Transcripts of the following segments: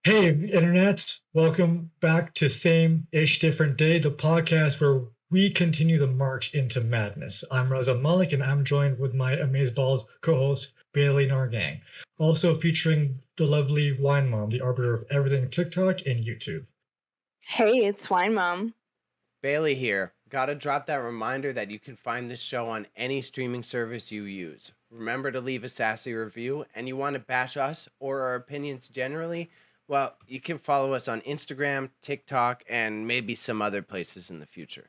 Hey, Internet. Welcome back to Same-ish Different Day, the podcast where we continue the march into madness. I'm Raza Malik, and I'm joined with my Amazeballs co-host, Bailey Nargang. Also featuring the lovely Wine Mom, the arbiter of everything TikTok and YouTube. Hey, it's Wine Mom. Bailey here. Gotta drop that reminder that you can find this show on any streaming service you use. Remember to leave a sassy review, and you want to bash us or our opinions generally? Well, you can follow us on Instagram, TikTok, and maybe some other places in the future.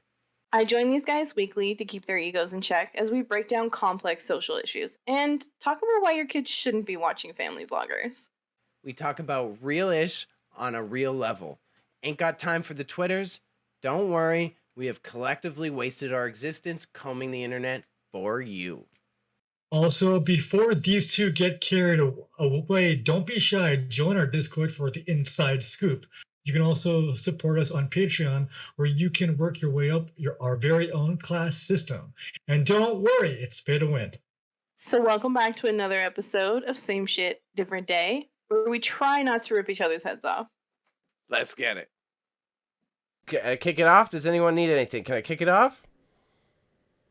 I join these guys weekly to keep their egos in check as we break down complex social issues and talk about why your kids shouldn't be watching family vloggers. We talk about real-ish on a real level. Ain't got time for the Twitters? Don't worry, we have collectively wasted our existence combing the internet for you. Also, before these two get carried away, don't be shy. Join our Discord for the inside scoop. You can also support us on Patreon, where you can work your way up our very own class system. And don't worry, it's pay to win. So, welcome back to another episode of Same Shit, Different Day, where we try not to rip each other's heads off. Let's get it. Kick it off? Does anyone need anything? Can I kick it off?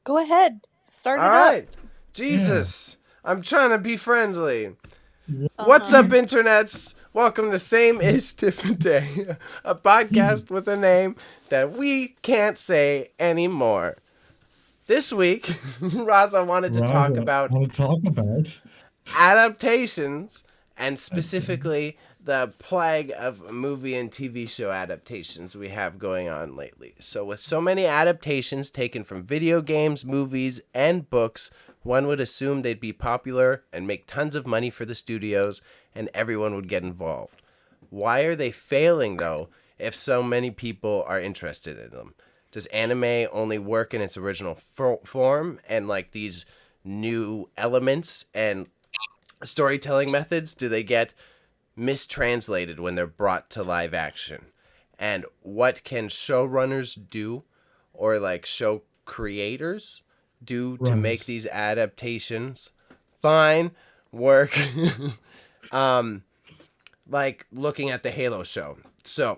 Go ahead. Start it All up. right. Jesus. I'm trying to be friendly. What's up, internets? Welcome to Same-ish Different Day, a podcast with a name that we can't say anymore. This week, Raza wanted to talk about adaptations, and specifically the plague of movie and TV show adaptations we have going on lately. So with so many adaptations taken from video games, movies, and books, one would assume they'd be popular and make tons of money for the studios, and everyone would get involved. Why are they failing, though, if so many people are interested in them? Does anime only work in its original form, and like these new elements and storytelling methods, do they get mistranslated when they're brought to live action? And what can showrunners do, or like show creators do to make these adaptations fine work? Like looking at the Halo show. So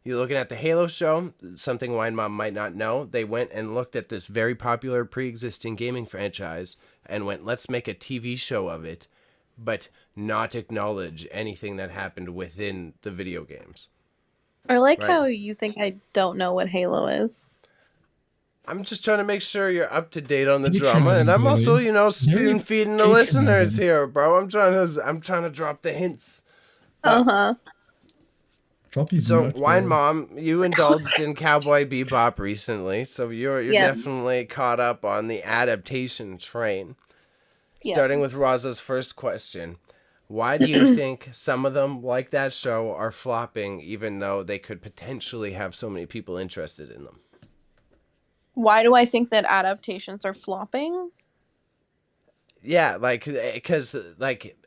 you're looking at the Halo show, something Wine Mom might not know. They went and looked at this very popular pre-existing gaming franchise and went, let's make a TV show of it, but not acknowledge anything that happened within the video games. I like how you think I don't know what Halo is. I'm just trying to make sure you're up to date on the drama, and I'm also, spoon feeding the listeners here, bro. I'm trying to drop the hints. So, Wine Mom, you indulged in Cowboy Bebop recently, so you're definitely caught up on the adaptation train. Yeah. Starting with Raza's first question, why do you think some of them, like that show, are flopping, even though they could potentially have so many people interested in them? Why do I think that adaptations are flopping? Yeah, because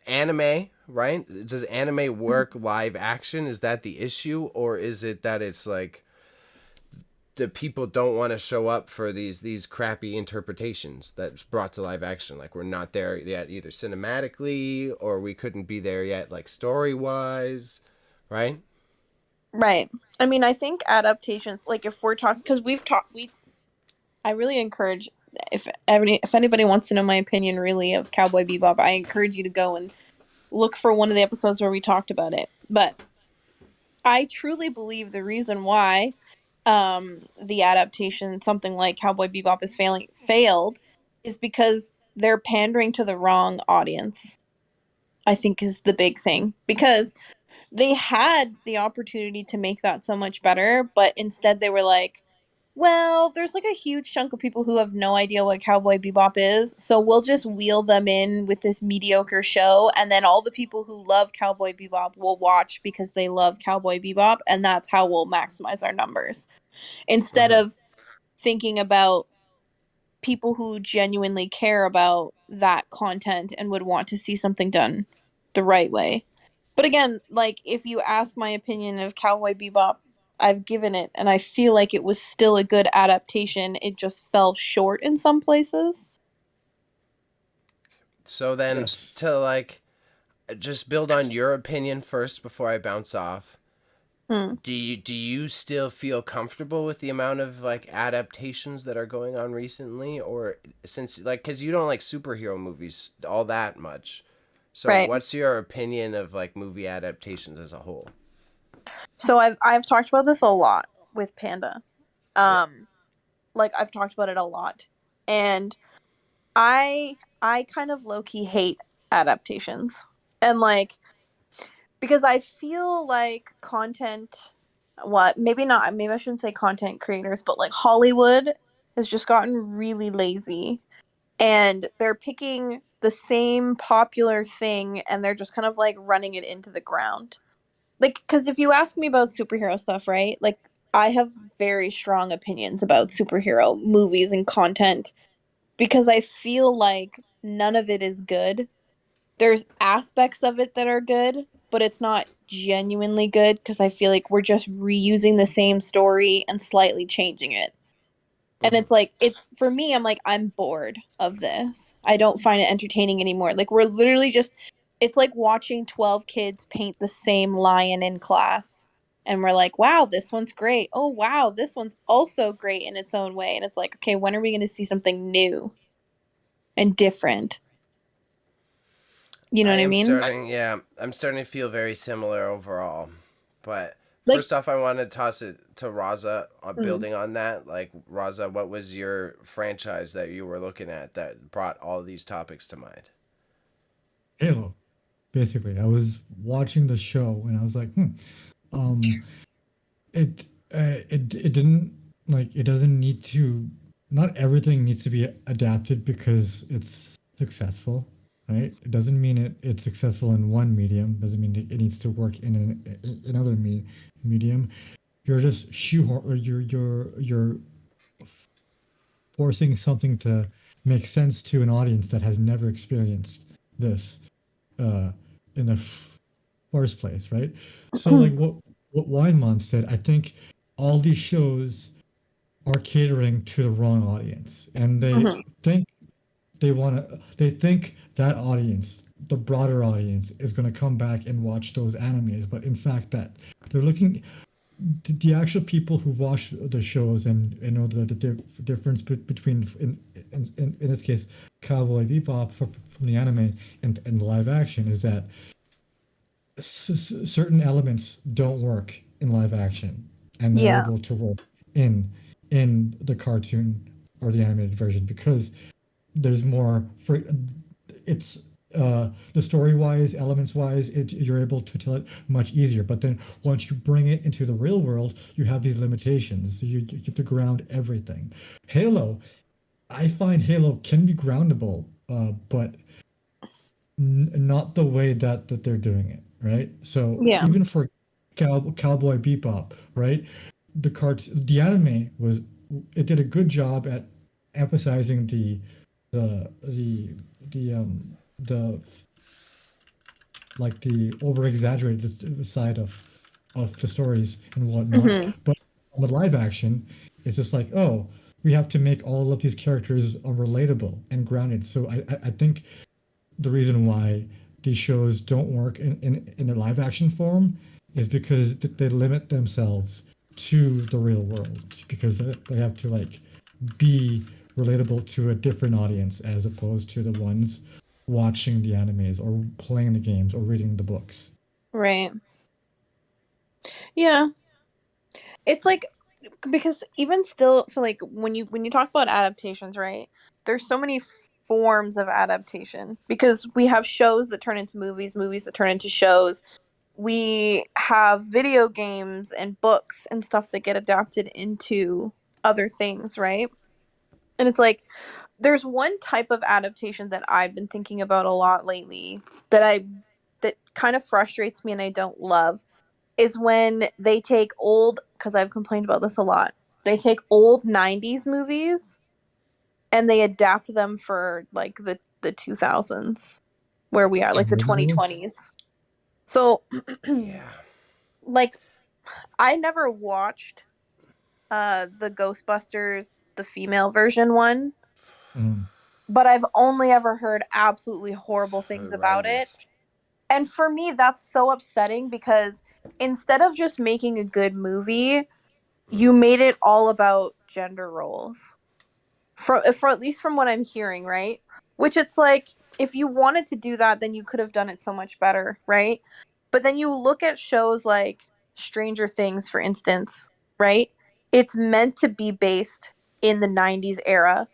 anime, right? Does anime work live action? Is that the issue? Or is it that it's like the people don't want to show up for these crappy interpretations that's brought to live action? Like, we're not there yet either cinematically, or we couldn't be there yet like story-wise, right? Right. I mean, I think adaptations, like if we're talking, because I really encourage, if anybody wants to know my opinion really of Cowboy Bebop, I encourage you to go and look for one of the episodes where we talked about it. But I truly believe the reason why the adaptation, something like Cowboy Bebop, is failed is because they're pandering to the wrong audience, I think, is the big thing. Because they had the opportunity to make that so much better, but instead they were like, well, there's like a huge chunk of people who have no idea what Cowboy Bebop is, so we'll just wheel them in with this mediocre show, and then all the people who love Cowboy Bebop will watch because they love Cowboy Bebop, and that's how we'll maximize our numbers. Instead of thinking about people who genuinely care about that content and would want to see something done the right way. But again, like, if you ask my opinion of Cowboy Bebop, I've given it, and I feel like it was still a good adaptation. It just fell short in some places. So then, to like just build on your opinion first before I bounce off. Hmm. Do you still feel comfortable with the amount of like adaptations that are going on recently, or since like because you don't like superhero movies all that much, so Right. what's your opinion of like movie adaptations as a whole? So I've talked about this a lot with Panda. Yeah. Like I've talked about it a lot. And I kind of low key hate adaptations. And like because I feel like content what maybe not maybe I shouldn't say content creators, but like Hollywood has just gotten really lazy and they're picking the same popular thing and they're just kind of like running it into the ground. Like cuz if you ask me about superhero stuff, right? Like I have very strong opinions about superhero movies and content because I feel like none of it is good. There's aspects of it that are good, but it's not genuinely good because I feel like we're just reusing the same story and slightly changing it. And Mm-hmm. it's like it's for me I'm like I'm bored of this. I don't find it entertaining anymore. Like we're literally just it's like watching 12 kids paint the same lion in class. And we're like, "Wow, this one's great. Oh, wow, this one's also great in its own way." And it's like, "Okay, when are we going to see something new and different?" You know I what I am mean? starting, yeah, I'm starting to feel very similar overall. But Like first off, I want to toss it to Raza, mm, building on that. Like, Raza, what was your franchise that you were looking at that brought all these topics to mind? Halo. Basically, I was watching the show and I was like, um, it didn't like it doesn't need to. Not everything needs to be adapted because it's successful, right? It doesn't mean it's successful in one medium. Doesn't mean it needs to work in another medium. You're just shoehorn. Or you're forcing something to make sense to an audience that has never experienced this uh, in the first place, right? So, like what Weinmont said, I think all these shows are catering to the wrong audience, and mhm. think they think that audience, the broader audience, is going to come back and watch those animes, but in fact, that they're looking the actual people who watch the shows and know the difference between in this case Cowboy Bebop from the anime and live action is that certain elements don't work in live action and they're Yeah. able to work in the cartoon or the animated version because there's more for it's the story wise elements wise you're able to tell it much easier, but then once you bring it into the real world you have these limitations. You have to ground everything. Halo, I find Halo can be groundable, but not the way that they're doing it, right? So Yeah. even for Cowboy Bebop, right? The anime was it did a good job at emphasizing the the the like the over exaggerated side of the stories and whatnot. Mhm. But on the live action, it's just like, oh, we have to make all of these characters relatable and grounded. So I think the reason why these shows don't work in a live action form is because they limit themselves to the real world because they have to like be relatable to a different audience as opposed to the ones watching the animes or playing the games or reading the books. Right. Yeah. It's like because even still so like when you talk about adaptations, right? There's so many forms of adaptation because we have shows that turn into movies, movies that turn into shows. We have video games and books and stuff that get adapted into other things, right? And it's like there's one type of adaptation that I've been thinking about a lot lately that kind of frustrates me and I don't love is when they take old because I've complained about this a lot. They take old 90s movies and they adapt them for like the 2000s where we are The like the real world? 2020s. So Yeah. like I never watched the Ghostbusters the female version one, Mm. but I've only ever heard absolutely horrible things about it. Horrendous. And for me, that's so upsetting because instead of just making a good movie, you made it all about gender roles. For at least from what I'm hearing, right? Which it's like if you wanted to do that, then you could have done it so much better, right? But then you look at shows like Stranger Things, for instance, right? It's meant to be based in the 90s era.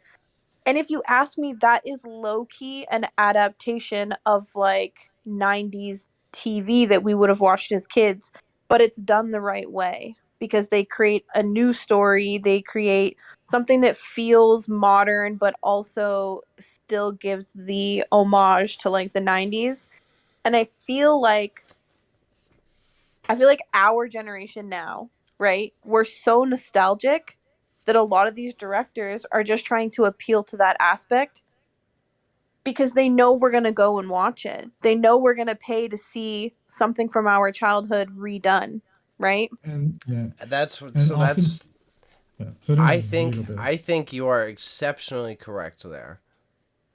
And if you ask me, that is low key an adaptation of like 90s TV that we would have watched as kids, but it's done the right way because they create a new story, they create something that feels modern but also still gives the homage to like the 90s. And I feel like our generation now, right? We're so nostalgic that a lot of these directors are just trying to appeal to that aspect because they know we're going to go and watch it. They know we're going to pay to see something from our childhood redone, right? And yeah, That's and so. often, That's yeah. So I anyway, you think go, Bailey. I think you are exceptionally correct there.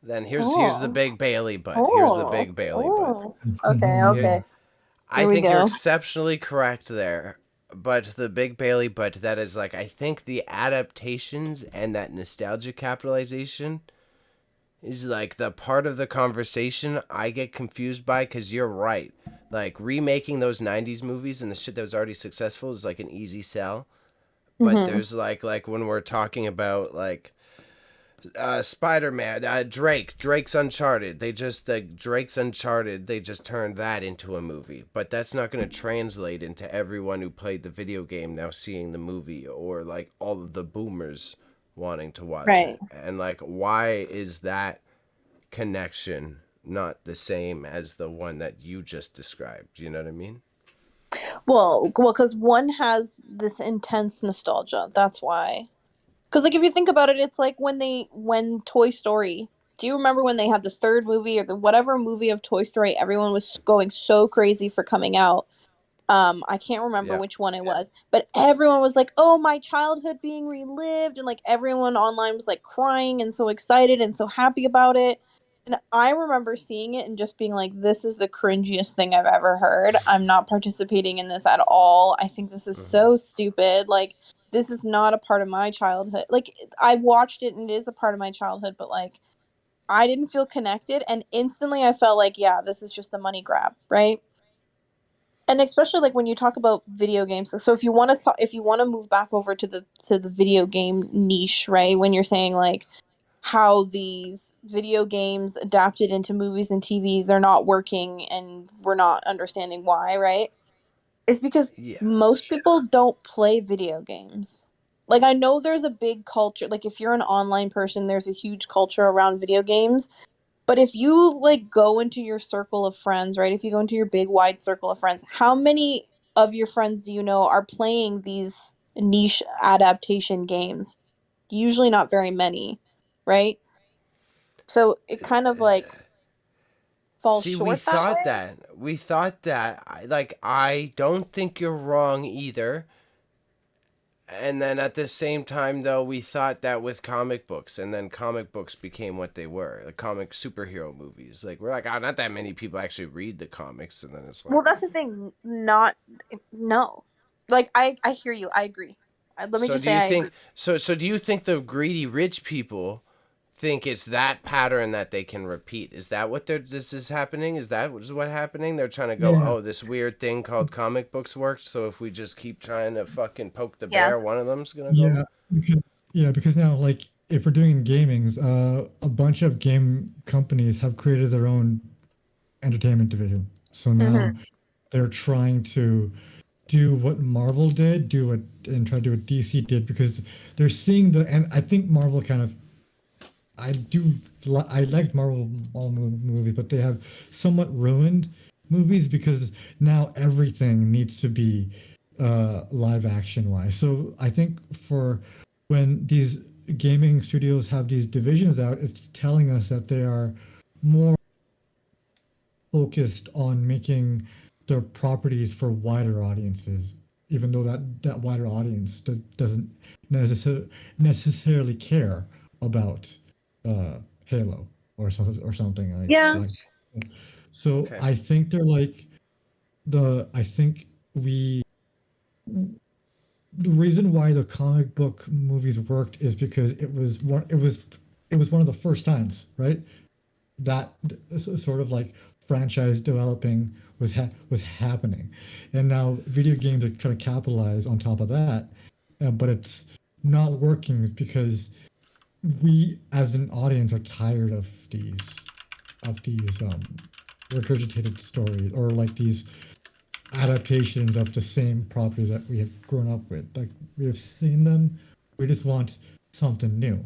Then here's the Oh. big Bailey butt. Here's the Oh. big Bailey butt. Oh. Okay, Here, okay. I Here we think you're go. exceptionally correct there. But the big Bailey butt, that is like, I think the adaptations and that nostalgia capitalization is like the part of the conversation I get confused by, because you're right. Like remaking those 90s movies and the shit that was already successful is like an easy sell. But Mhm. there's like when we're talking about like Spider-Man, Drake's Uncharted. Drake's Uncharted. They just turned that into a movie, but that's not going to translate into everyone who played the video game now seeing the movie, or like all of the boomers wanting to watch Right. it. And like, why is that connection not the same as the one that you just described? You know what I mean? Well, because one has this intense nostalgia. That's why. Because like if you think about it, it's like when Toy Story. Do you remember when they had the third movie or the whatever movie of Toy Story? Everyone was going so crazy for coming out. I can't remember Yeah. which one it was, but everyone was like, "Oh, my childhood being relived," and like everyone online was like crying and so excited and so happy about it. And I remember seeing it and just being like, "This is the cringiest thing I've ever heard. I'm not participating in this at all. I think this is Mm-hmm. so stupid. Like, this is not a part of my childhood." Like, I watched it and it is a part of my childhood, but like, I didn't feel connected, and instantly I felt like, yeah, this is just a money grab, right? And especially like when you talk about video games, so if you want to move back over to the video game niche, right, when you're saying like how these video games adapted into movies and TV, they're not working and we're not understanding why, right? It's because Yeah. most people don't play video games. Like, I know there's a big culture, like if you're an online person, there's a huge culture around video games, but if you like go into your circle of friends, right? If you go into your big wide circle of friends, how many of your friends do you know are playing these niche adaptation games? Usually not very many, right? So it kind of like falls See, we short that thought way. that. We thought that. Like, I don't think you're wrong either. And then at the same time, though, we thought that with comic books, and then comic books became what they were, like comic superhero movies. Like, we're like, oh, not that many people actually read the comics, and then it's like, Well, that's the thing. Not no. Like I hear you. I agree. Let me so just do say you I think? agree. So do you think the greedy rich people think it's that pattern that they can repeat? Is that what this is happening? Is that what happening? They're trying to go, Yeah, oh, this weird thing called comic books worked, so if we just keep trying to fucking poke the bear, Yes. one of them's gonna go. yeah, because because now like if we're doing gamings, a bunch of game companies have created their own entertainment division. So now Mhm. they're trying to do what Marvel did, do what and try to do what DC did because they're seeing and I think Marvel kind of I do I liked Marvel movies, but they have somewhat ruined movies because now everything needs to be live action wise. So I think for when these gaming studios have these divisions out, it's telling us that they are more focused on making their properties for wider audiences, even though that wider audience doesn't necessarily care about Halo or something like Yeah. like. So Okay. I think they're like I think the reason why the comic book movies worked is because it was one of the first times, right? That sort of like franchise developing was happening, and now video games are trying to capitalize on top of that, but it's not working because we as an audience are tired of these regurgitated stories or like these adaptations of the same properties that we have grown up with. Like we have seen them, we just want something new, and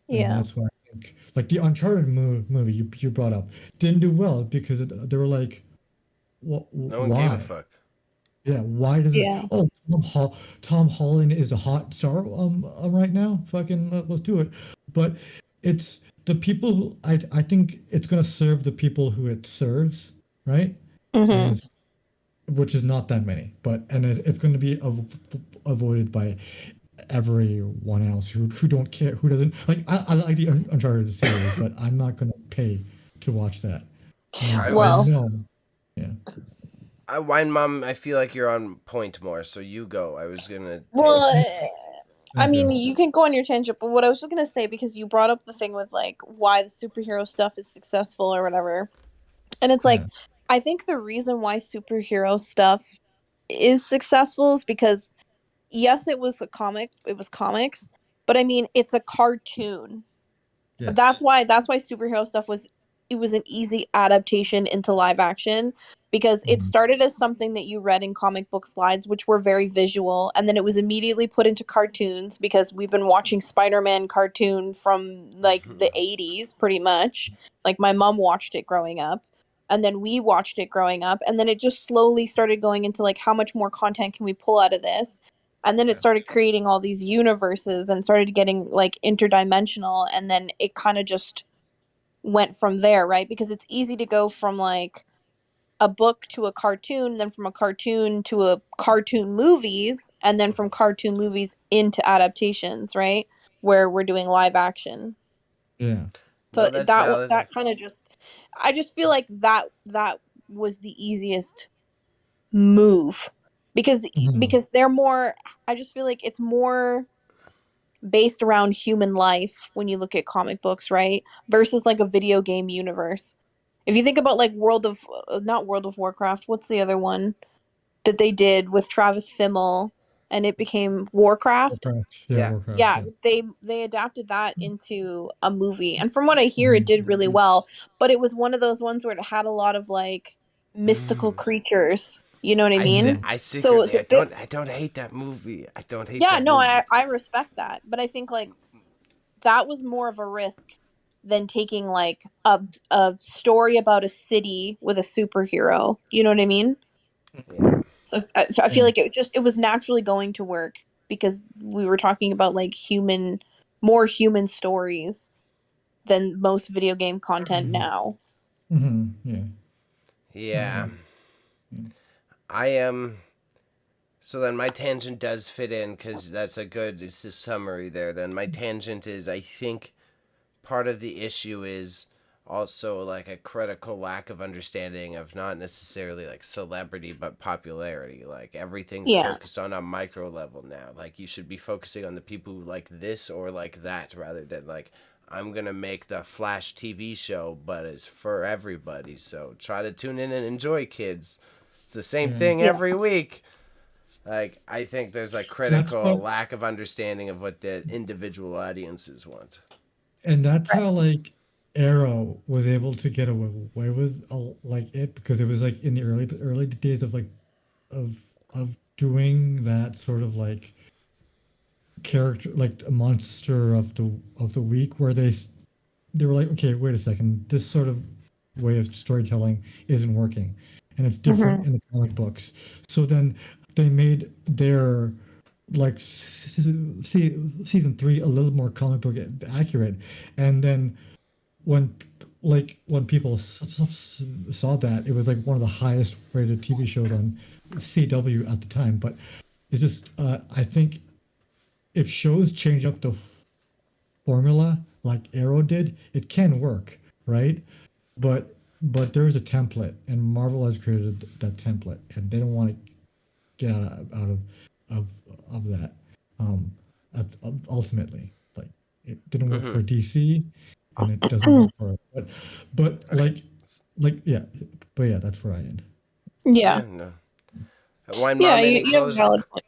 Yeah. that's why I think like the Uncharted movie you brought up didn't do well because they were like, No one gave a why? fuck. Yeah, why does this? Yeah. Oh, Tom Holland is a hot star right now. Fucking let's do it. But it's the people who I think it's gonna serve the people who it serves, right? And Mm-hmm. it's which is not that many, but and it's going to be avoided by everyone else who don't care, who doesn't like. I like the Uncharted series, but I'm not going to pay to watch that. I So I Well, was know, yeah. Wine Mom, I feel like you're on point more, so you go. I was gonna well, tangent. I Thank mean, you. you can go on your tangent, but what I was just gonna say, because you brought up the thing with like why the superhero stuff is successful or whatever, and it's like, Yeah. I think the reason why superhero stuff is successful is because yes, it was comics, but I mean, it's a cartoon. Yeah. That's why superhero stuff was it was an easy adaptation into live action because it Mhm. started as something that you read in comic book slides which were very visual, and then it was immediately put into cartoons because we've been watching Spider-Man cartoon from like the 80s pretty much. Like my mom watched it growing up, and then we watched it growing up, and then it just slowly started going into like how much more content can we pull out of this, and then it Yeah. started creating all these universes and started getting like interdimensional, and then it kind of just went from there, right? Because it's easy to go from like a book to a cartoon, then from a cartoon to a cartoon movies, and then from cartoon movies into adaptations, right? Where we're doing live action. Yeah. No, So that's valid. that kind of just I just feel like that was the easiest move because Mhm. they're more I just feel like it's more based around human life when you look at comic books, right? Versus like a video game universe. If you think about like not World of Warcraft, what's the other one that they did with Travis Fimmel and it became Warcraft? Warcraft. Yeah, Yeah. Warcraft. Yeah, Yeah. they adapted that into a movie. And from what I hear it Mhm. did really well, but it was one of those ones where it had a lot of like mystical Mm. creatures. You know what I mean? Mhm. I So it's secretly a bit I don't hate that movie. I don't hate yeah, that no, movie. I respect that. But I think like that was more of a risk than taking like a story about a city with a superhero. You know what I mean? Yeah. So I feel Yeah. like it was naturally going to work because we were talking about like more human stories than most video game content now. Mhm. Yeah. No, Yeah. yeah. Yeah. I am. So then my tangent does fit in because that's a good summary there. Then my tangent is I think part of the issue is also like a critical lack of understanding of not necessarily like celebrity but popularity. Like everything's Yeah. focused on a micro level now. Like you should be focusing on the people who like this or like that rather than like I'm gonna make the Flash TV show, but it's for everybody. So try to tune in and enjoy, kids. It's the same Yeah. thing Yeah. every week. Like I think there's a That's critical what lack of understanding of what the individual audiences want. And that's Right. how like Arrow was able to get away with like it because it was like in the early days of like of doing that sort of like character like a monster of the week where they were like, okay, wait a second, this sort of way of storytelling isn't working, and it's different Hmm. in the comic books. So then they made their like season three a little more comic book accurate, and then when when people saw that, it was like one of the highest rated TV shows on CW at the time. But it just I think if shows change up the formula like Arrow did, it can work, right? But but there is a template, and Marvel has created that template, and they don't want to get out of of that. Um, ultimately, like it didn't work Mm-hmm. for DC, and it doesn't work for. But Okay. yeah, but yeah, that's where I end. Yeah. Yeah. No. Wine Yeah, mom, any you have a close? valid point.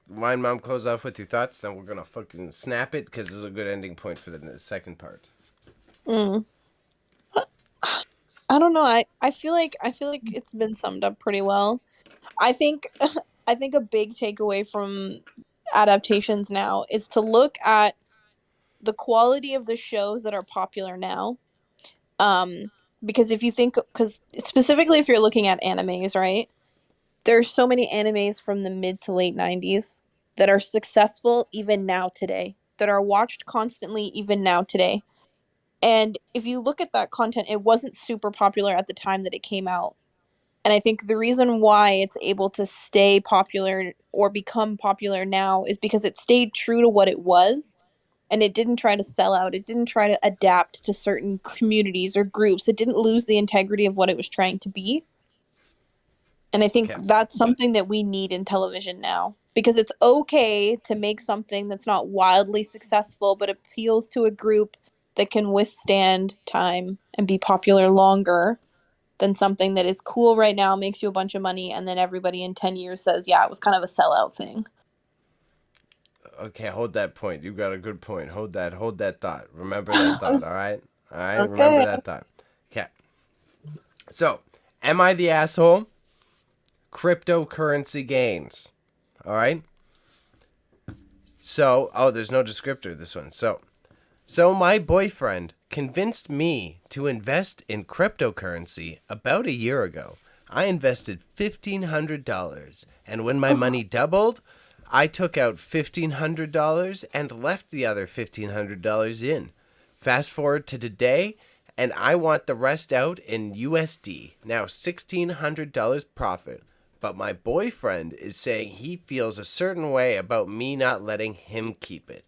Wine mom, close off with your thoughts. Then we're gonna fucking snap it because this is a good ending point for the second part. Mm. I don't know. I feel like it's been summed up pretty well. I think I think a big takeaway from adaptations now is to look at the quality of the shows that are popular now. Um, because if you think, because specifically if you're looking at animes, right? There's so many animes from the mid to late 90s that are successful even now today, that are watched constantly even now today. And if you look at that content, it wasn't super popular at the time that it came out. And I think the reason why it's able to stay popular or become popular now is because it stayed true to what it was, and it didn't try to sell out. It didn't try to adapt to certain communities or groups. It didn't lose the integrity of what it was trying to be. And I think Okay. that's something that we need in television now, because it's okay to make something that's not wildly successful but appeals to a group that can withstand time and be popular longer than something that is cool right now, makes you a bunch of money, and then everybody in 10 years says, yeah, it was kind of a sellout thing. Okay, hold that point. You got a good point. Hold that thought. Remember that thought, all right? All right, remember Okay. that thought. Okay. So, am I the asshole? Cryptocurrency gains. All right? So, oh, there's no descriptor this one. So my boyfriend convinced me to invest in cryptocurrency about a year ago. I invested $1,500, and when my money doubled, I took out $1,500 and left the other $1,500 in. Fast forward to today, and I want the rest out in USD. Now $1,600 profit. But my boyfriend is saying he feels a certain way about me not letting him keep it.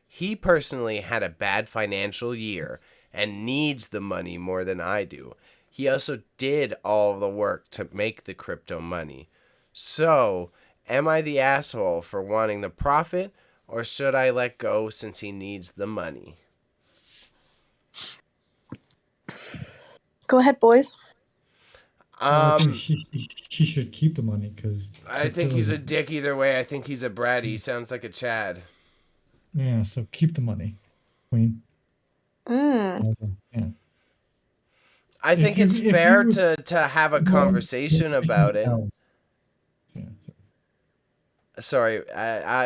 He personally had a bad financial year and needs the money more than I do. He also did all the work to make the crypto money. So, am I the asshole for wanting the profit, or should I let go since he needs the money? Go ahead, boys. Well, I think Um, she should keep the money because I think crypto he's is a dick either way. I think he's a bratty. He sounds like a Chad. yeah. So keep the money, Queen. Mm. Yeah. I think it's If fair you to have a well, conversation about it. yeah. Sorry,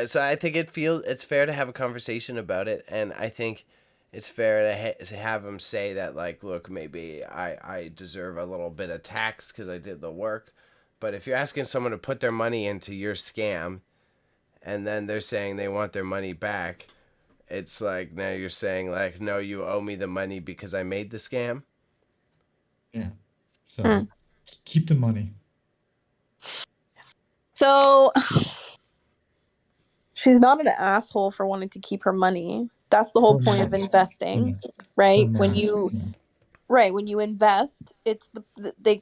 so I think it's fair to have a conversation about it, and I think it's fair to have him say that, like, look, maybe I deserve a little bit of tax because I did the work, but if you're asking someone to put their money into your scam, and then they're saying they want their money back, it's like now you're saying like, no, you owe me the money because I made the scam. Yeah. So Mm. keep the money. So she's not an asshole for wanting to keep her money. That's the whole Her point of money. Yeah. investing, Her right? When money. you Yeah. right, when you invest, it's they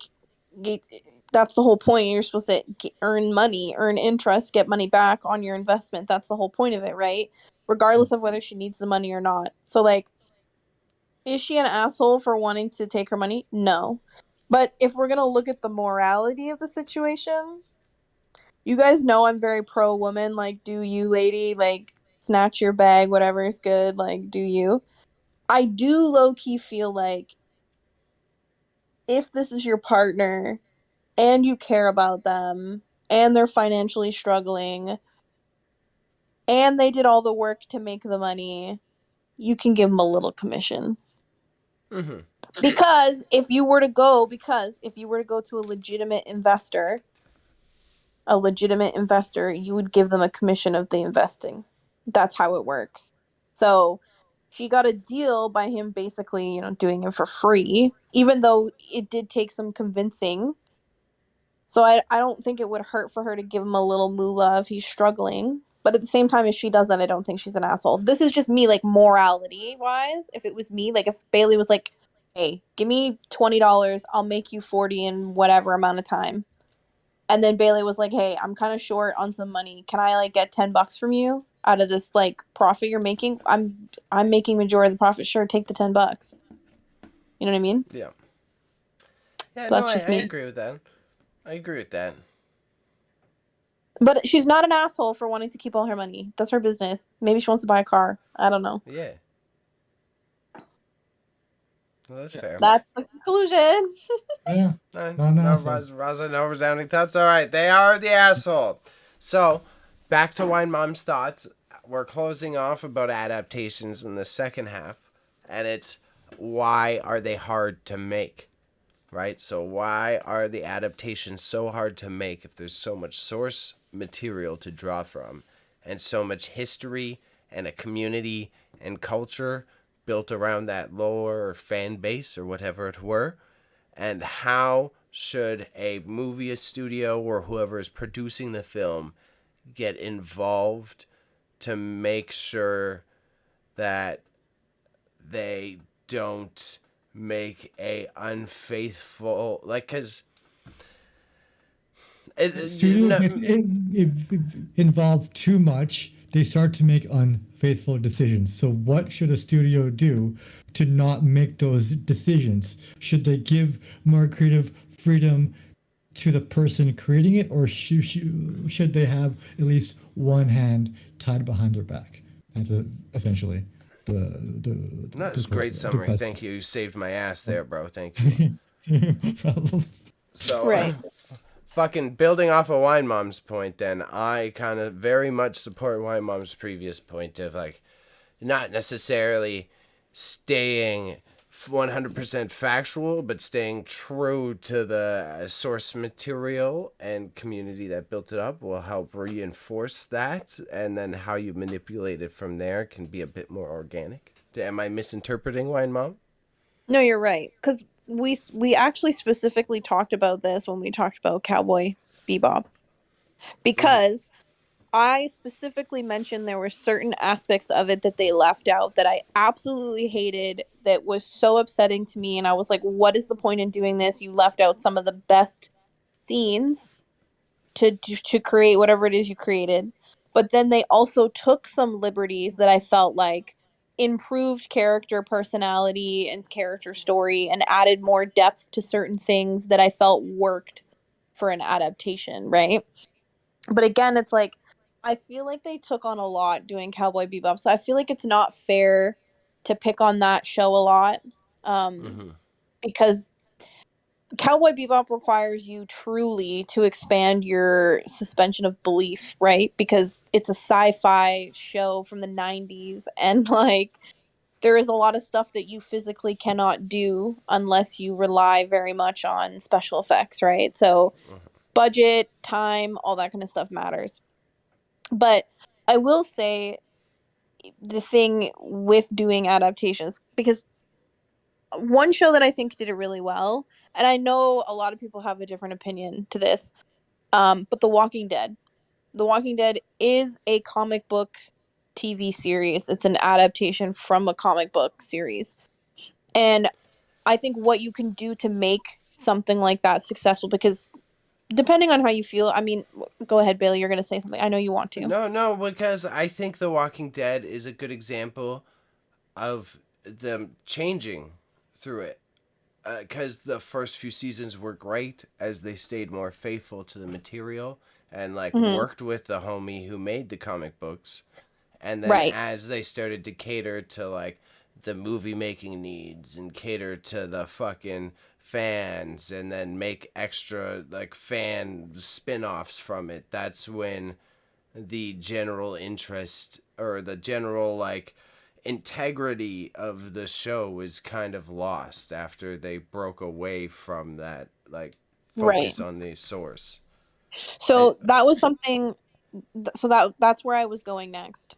that's the whole point. You're supposed to earn money, earn interest, get money back on your investment. That's the whole point of it, right? Regardless of whether she needs the money or not. So like, is she an asshole for wanting to take her money? No. But if we're going to look at the morality of the situation, you guys know I'm very pro woman. Like, do you, lady? Like, snatch your bag, whatever is good. Like, do you? I do low key feel like if this is your partner and you care about them and they're financially struggling and they did all the work to make the money, you can give them a little commission. Mm-hmm. Because if you were to go to a legitimate investor, you would give them a commission of the investing. That's how it works. So she got a deal by him basically, doing it for free, even though it did take some convincing. So I don't think it would hurt for her to give him a little moolah if he's struggling. But at the same time, if she doesn't, I don't think she's an asshole. This is just me, like, morality wise. If it was me, like, if Bailey was like, hey, give me $20, I'll make you 40 in whatever amount of time. And then Bailey was like, hey, I'm kind of short on some money. Can I like get $10 from you out of this like profit you're making? I'm making majority of the profit. Sure, take the $10. You know what I mean? Yeah. Yeah, So no, that's just I me. agree with that. I agree with that. But she's not an asshole for wanting to keep all her money. That's her business. Maybe she wants to buy a car. I don't know. Yeah. Well, that's fair. That's the conclusion. Yeah. No, Not an no, asshole. Raza, no resounding thoughts. All right, they are the asshole. So, back to Wine Mom's thoughts. We're closing off about adaptations in the second half, and it's why are they hard to make, right? So, why are the adaptations so hard to make if there's so much source material to draw from, and so much history and a community and culture built around that lore or fan base or whatever it were? And how should a movie studio or whoever is producing the film get involved to make sure that they don't make a unfaithful, like, because The studio gets involved too much, they start to make unfaithful decisions. So, what should a studio do to not make those decisions? Should they give more creative freedom to the person creating it, or should they have at least one hand tied behind their back? That's essentially that's a great the summary. question. Thank you. You saved my ass there, bro. Thank you. Problem. So, Right. fucking building off of Wine Mom's point, then I kind of very much support Wine Mom's previous point of like not necessarily staying 100% factual, but staying true to the source material and community that built it up will help reinforce that, and then how you manipulate it from there can be a bit more organic. Am I misinterpreting Wine Mom? No, you're right. Because we actually specifically talked about this when we talked about Cowboy Bebop. Because I specifically mentioned there were certain aspects of it that they left out that I absolutely hated, that was so upsetting to me. And I was like, what is the point in doing this? You left out some of the best scenes to create whatever it is you created. But then they also took some liberties that I felt like improved character personality and character story and added more depth to certain things that I felt worked for an adaptation, right? But again, it's like I feel like they took on a lot doing Cowboy Bebop, so I feel like it's not fair to pick on that show a lot, because Cowboy Bebop requires you truly to expand your suspension of belief, right? Because it's a sci-fi show from the 90s, and like there is a lot of stuff that you physically cannot do unless you rely very much on special effects, right? So budget, time, all that kind of stuff matters. But I will say the thing with doing adaptations, because one show that I think did it really well, and I know a lot of people have a different opinion to this, but The Walking Dead. The Walking Dead is a comic book TV series. It's an adaptation from a comic book series. And I think what you can do to make something like that successful, because depending on how you feel, I mean, go ahead, Bailey, you're going to say something. I know you want to. No, because I think The Walking Dead is a good example of them changing through it. Because the first few seasons were great as they stayed more faithful to the material and like worked with the homie who made the comic books. And then Right. as they started to cater to like the movie making needs and cater to the fucking fans and then make extra like fan spin-offs from it, that's when the general interest or the general like integrity of the show is kind of lost after they broke away from that like focus on the source. So that was something. So that's where I was going next.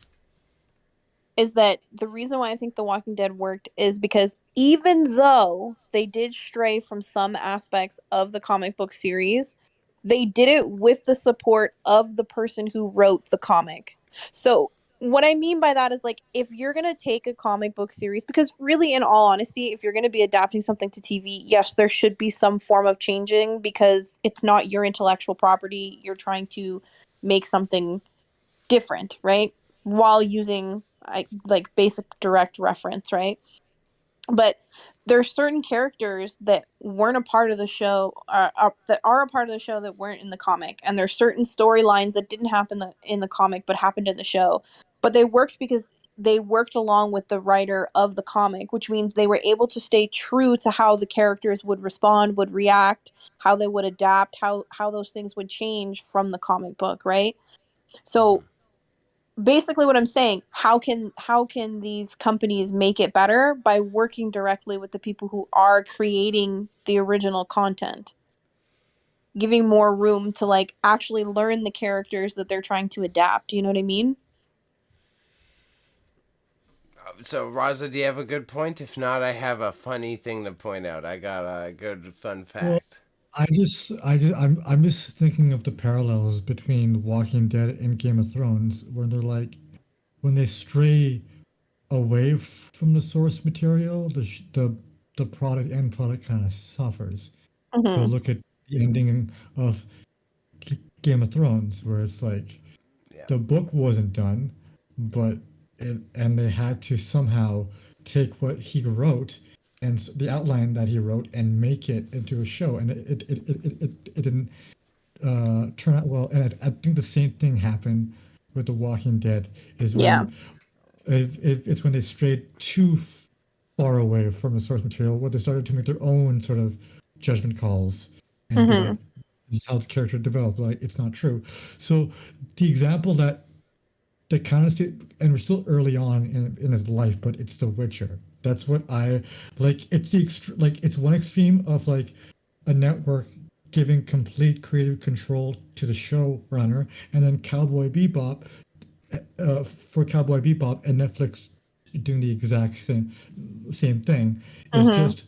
Is that the reason why I think The Walking Dead worked is because even though they did stray from some aspects of the comic book series, they did it with the support of the person who wrote the comic. So what I mean by that is, like, if you're going to take a comic book series, because really, in all honesty, if you're going to be adapting something to TV, yes, there should be some form of changing because it's not your intellectual property. You're trying to make something different, right? While using like basic direct reference, right? But there's certain characters that weren't a part of the show, that are a part of the show that weren't in the comic, and there's certain storylines that didn't happen in the comic but happened in the show. But they worked because they worked along with the writer of the comic, which means they were able to stay true to how the characters would respond, would react, how they would adapt, how those things would change from the comic book, right? So basically what I'm saying, how can these companies make it better? By working directly with the people who are creating the original content, giving more room to like actually learn the characters that they're trying to adapt. You know what I mean? So, Raza, do you have a good point? If not, I have a funny thing to point out. I got a good fun Well, fact. I'm just thinking of the parallels between Walking Dead and Game of Thrones, where they're like, when they stray away from the source material, the end product kind of suffers. So Mm-hmm. look at the ending of Game of Thrones, where it's like Yeah. the book wasn't done, but and they had to somehow take what he wrote and the outline that he wrote and make it into a show, and it didn't turn out well. And I think the same thing happened with The Walking Dead. Is Yeah. when if it's when they strayed too far away from the source material, where they started to make their own sort of judgment calls and be Mm-hmm. like, "This is how the character developed." Like it's not true. So the example that kind of and we're still early on in his life, but it's The Witcher. That's what I like. It's like it's one extreme of like a network giving complete creative control to the showrunner, and then for Cowboy Bebop and Netflix doing the exact same thing is Mm-hmm. just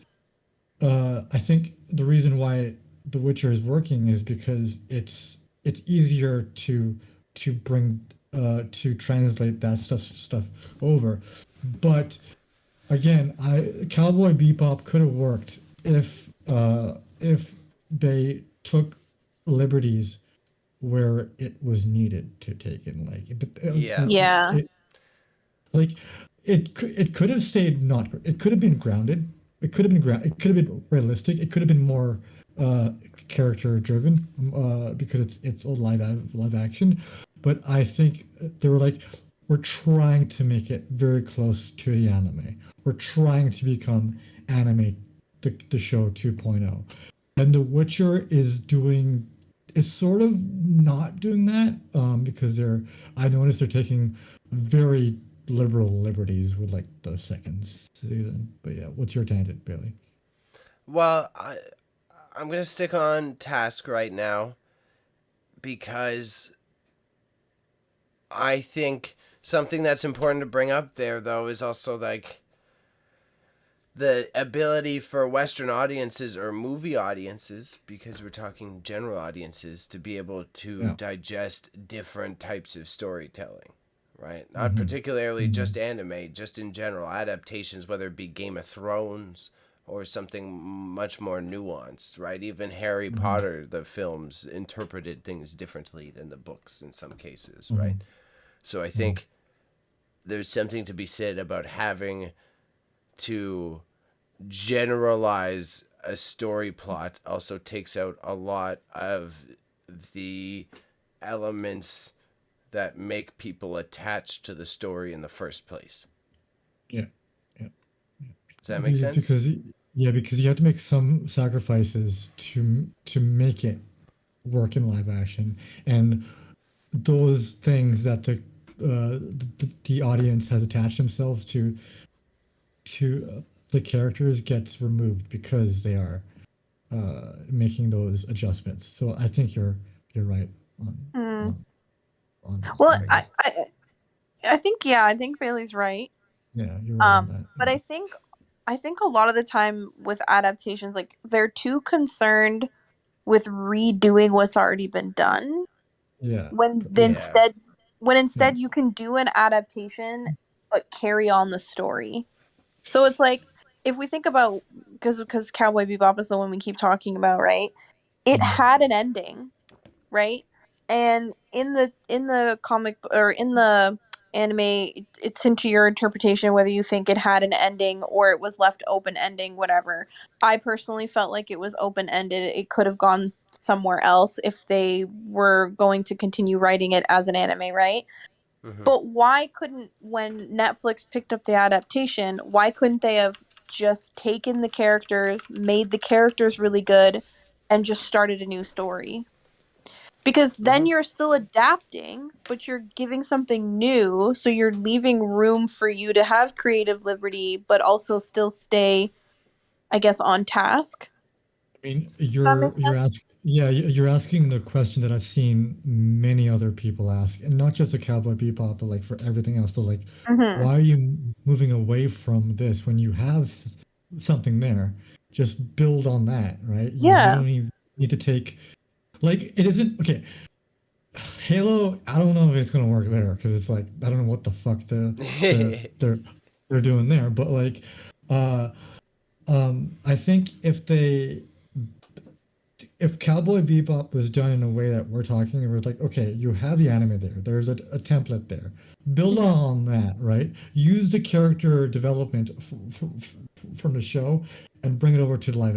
I think the reason why The Witcher is working is because it's easier to to translate that stuff over. But again, I Cowboy Bebop could have worked if they took liberties where it was needed to take it. Yeah. Like Yeah. it, like it could have stayed not. It could have been grounded. It could have been ground. It could have been realistic. It could have been more uh, character driven because it's old live action. But I think they were like, we're trying to make it very close to the anime. We're trying to become anime the show 2.0. And The Witcher is sort of not doing that because I noticed they're taking very liberal liberties with like the second season. But yeah, what's your tangent, Bailey? Well, I'm going to stick on task right now because I think something that's important to bring up there, though, is also like the ability for Western audiences or movie audiences, because we're talking general audiences, to be able to Yeah. digest different types of storytelling, right? Not Mm-hmm. particularly Mm-hmm. just anime, just in general adaptations, whether it be Game of Thrones or something much more nuanced, right? Even Harry Mm-hmm. Potter, the films interpreted things differently than the books in some cases, Mm-hmm. right? So I think there's something to be said about having to generalize a story plot also takes out a lot of the elements that make people attached to the story in the first place. Yeah. Yeah. Does that make sense? Because you have to make some sacrifices to make it work in live action, and those things that the audience has attached themselves to the characters gets removed because they are making those adjustments. So I think you're right on Mm. on on Well, on I, that. I I think, yeah, I think Bailey's right. Yeah, you're right on that. But I think a lot of the time with adaptations, like, they're too concerned with redoing what's already been done Yeah, when yeah, Yeah. instead when instead you can do an adaptation but carry on the story. So it's like, if we think about, because Cowboy Bebop is the one we keep talking about, right? It had an ending, right? And in the comic or in the anime, it's into your interpretation whether you think it had an ending or it was left open ending, whatever. I personally felt like it was open ended. It could have gone somewhere else if they were going to continue writing it as an anime, right? Mm-hmm. But why couldn't, when Netflix picked up the adaptation, why couldn't they have just taken the characters, made the characters really good, and just started a new story? Because then you're still adapting, but you're giving something new, so you're leaving room for you to have creative liberty, but also still stay, I guess, on task. I mean, Does that make sense? you're asking the question that I've seen many other people ask, and not just the Cowboy Bebop, but like for everything else. But like, Mm-hmm. why are you moving away from this when you have something there? Just build on that, right? You Yeah. don't even need to take like it isn't okay. Halo, I don't know if it's gonna work there because it's like I don't know what the fuck they're they're they're doing there, but like, uh, I think if Cowboy Bebop was done in a way that we're talking, and we're like, okay, you have the anime there, there's a template there, build Mm-hmm. on that, right? Use the character development from the show and bring it over to live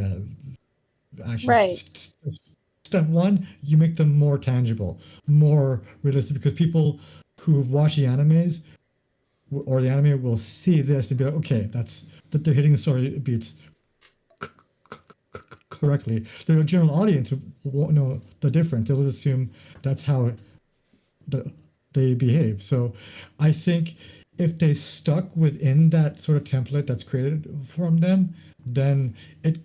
action. Right. Step one, you make them more tangible, more realistic, because people who watch the animes or the anime will see this and be like, okay, that's that they're hitting the story beats correctly. The general audience won't know the difference. They'll assume that's how the, they behave. So I think if they stuck within that sort of template that's created from them, then it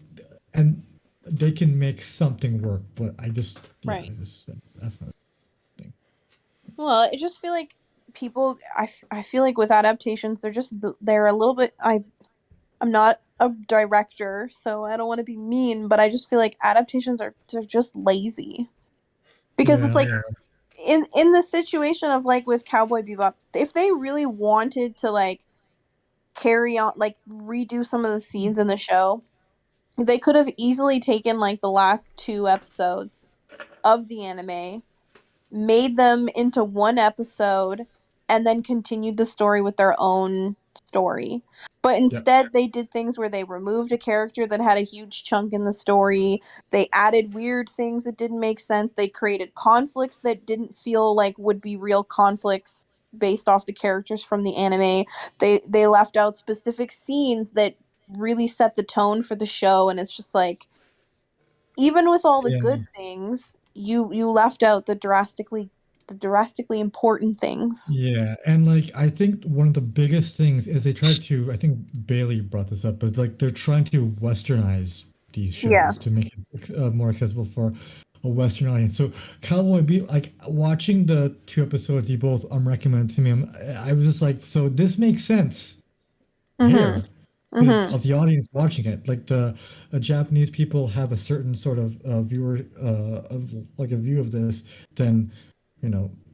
and they can make something work. But Right. that's not a thing. Well, I just feel like people, I feel like with adaptations, they're a little bit, I'm not a director, so I don't want to be mean, but I just feel like adaptations they're just lazy. Because it's Yeah, like, in the situation of like with Cowboy Bebop, if they really wanted to like carry on, like redo some of the scenes in the show, they could have easily taken like the last 2 episodes of the anime, made them into one episode, and then continued the story with their own story. But yeah, instead, they did things where they removed a character that had a huge chunk in the story. They added weird things that didn't make sense. They created conflicts that didn't feel like would be real conflicts based off the characters from the anime. They left out specific scenes that really set the tone for the show, and it's just like, even with all the yeah. good things, you left out the drastically important things. Yeah, and like I think one of the biggest things is they try to. I think Bailey brought this up, but like they're trying to westernize these shows to Yes. make it more accessible for a Western audience. So Cowboy Be like watching the 2 episodes you both recommended to me. I was just like, so this makes sense Mhm. here because Mhm. of the audience watching it. Like the Japanese people have a certain sort of viewer of like a view of this than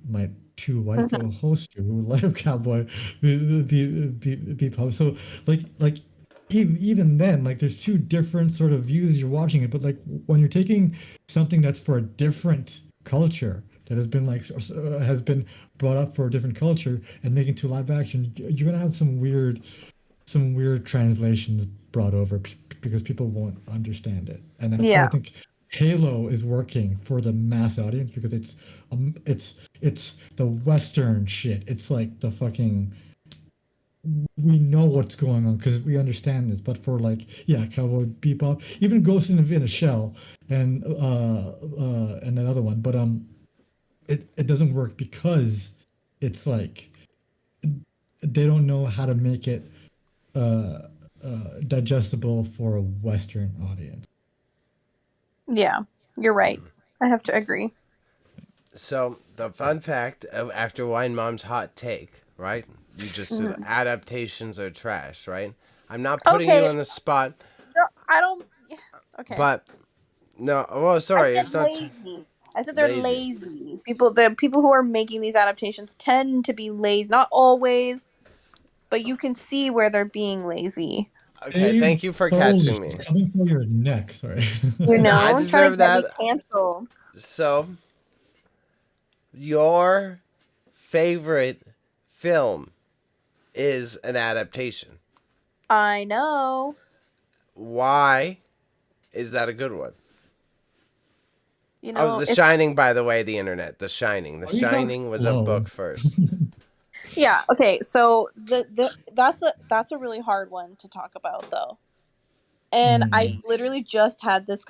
my two white Mhm. co-hosts who love Cowboy Bebop. So like even then, like there's two different sort of views you're watching it. But like when you're taking something that's for a different culture that has been has been brought up for a different culture and making to live action, you're gonna have some weird translations brought over because people won't understand it, and that's why I Yeah. think Halo is working for the mass audience because it's the Western shit. It's like the fucking we know what's going on because we understand this. But for like Cowboy Bebop, even Ghost in a Shell, and another one, but it doesn't work because it's like they don't know how to make it uh, digestible for a Western audience. Yeah. You're right. I have to agree. So the fun fact of after Wine Mom's hot take, right? You just said Mhm. adaptations are trash, right? I'm not putting you Okay. on the spot, No, I don't. Yeah, okay. but no. Well, I sorry, said it's not. lazy. I said they're lazy. The people who are making these adaptations tend to be lazy. Not always, but you can see where they're being lazy. Okay, Dave thank you for Foley catching me. is coming for your neck. Sorry. You know, I trying to deserve get me that. canceled. So, your favorite film is an adaptation. I know. Why is that a good one? You know, The it's Shining, by the way, the internet. The Shining. The Why do you talk Shining was a slow? book first. yeah. Okay, so that's a really hard one to talk about though. And I literally just had this.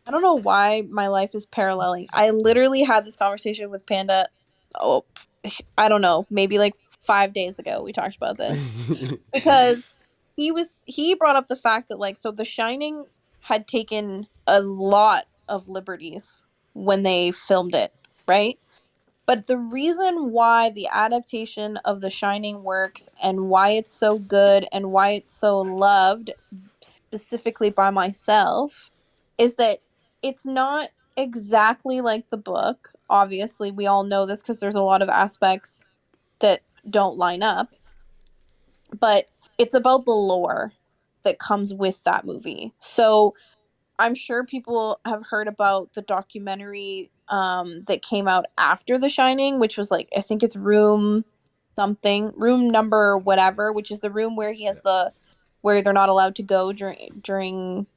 I don't know why my life is paralleling. I literally had this conversation with Panda. Oh, I don't know, maybe like 5 days ago. We talked about this because he brought up the fact that like so The Shining had taken a lot of liberties when they filmed it, right? But the reason why the adaptation of The Shining works and why it's so good and why it's so loved, specifically by myself, is that it's not exactly like the book. Obviously, we all know this because there's a lot of aspects that don't line up, but it's about the lore that comes with that movie. So I'm sure people have heard about the documentary that came out after The Shining, which was like I think it's room number whatever, which is the room where he has where they're not allowed to go during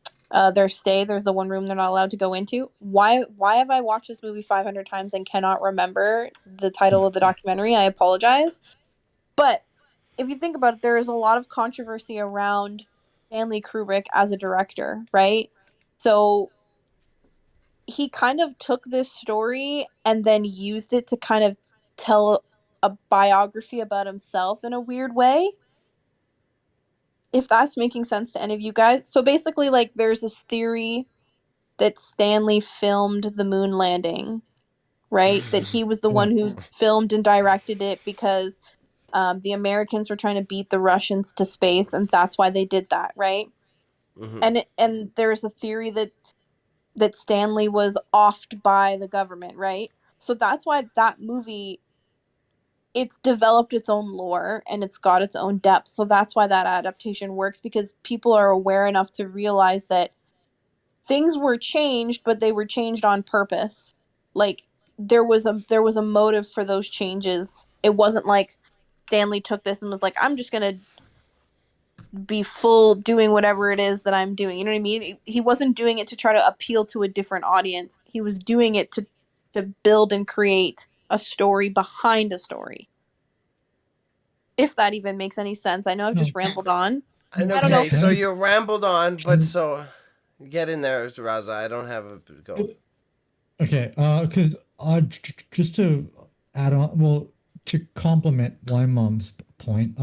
their stay. There's the one room they're not allowed to go into. Why have I watched this movie 500 times and cannot remember the title of the documentary? I apologize. But if you think about it, there is a lot of controversy around Stanley Kubrick as a director, right? So he kind of took this story and then used it to kind of tell a biography about himself in a weird way. If that's making sense to any of you guys. So basically, like, there's this theory that Stanley filmed the moon landing, right? That he was the one who filmed and directed it because the Americans were trying to beat the Russians to space, and that's why they did that, right? Mm-hmm. And there's a theory that Stanley was offed by the government, right? So that's why that movie, it's developed its own lore and it's got its own depth. So that's why that adaptation works, because people are aware enough to realize that things were changed, but they were changed on purpose. Like there was a motive for those changes. It wasn't like Stanley took this and was like, I'm just gonna be full doing whatever it is that I'm doing. You know what I mean? He wasn't doing it to try to appeal to a different audience. He was doing it to build and create a story behind a story. If that even makes any sense. I know I've just rambled on. And I don't know. okay, so you rambled on, but so get in there, Raza. I don't have a go. Okay, because just to add on, well, to complement my mom's point,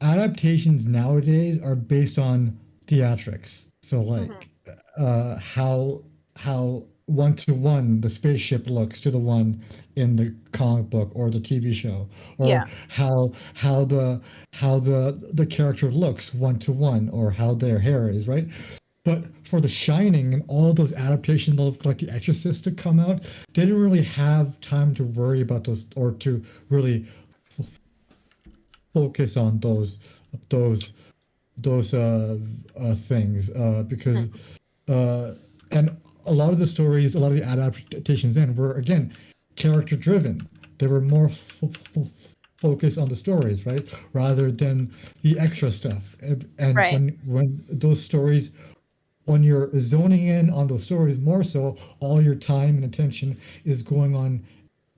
adaptations nowadays are based on theatrics. So like, how one to one the spaceship looks to the one in the comic book or the TV show, or Yeah. how the character looks one to one, or how their hair is, right? But for The Shining and all those adaptations of like The Exorcist to come out, they didn't really have time to worry about those or to really focus on those things because and a lot of the stories, a lot of the adaptations then were again character driven. They were more focused on the stories, right, rather than the extra stuff. And Right. when those stories, when you're zoning in on those stories more so, all your time and attention is going on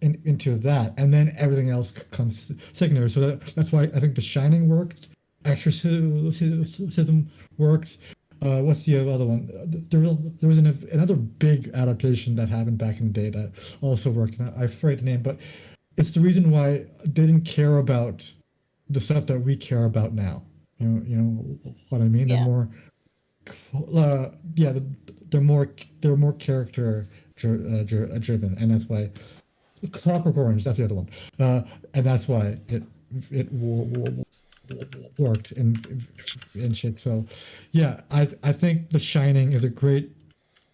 into that, and then everything else comes secondary. So that's why I think The Shining worked, Exorcism worked. What's the other one? There was another big adaptation that happened back in the day that also worked. And I forget the name, but it's the reason why they didn't care about the stuff that we care about now. You know what I mean? Yeah. They're more, yeah, they're more character driven, and that's why Clockwork Orange. That's the other one, and that's why it worked in shit. So, yeah, I think The Shining is a great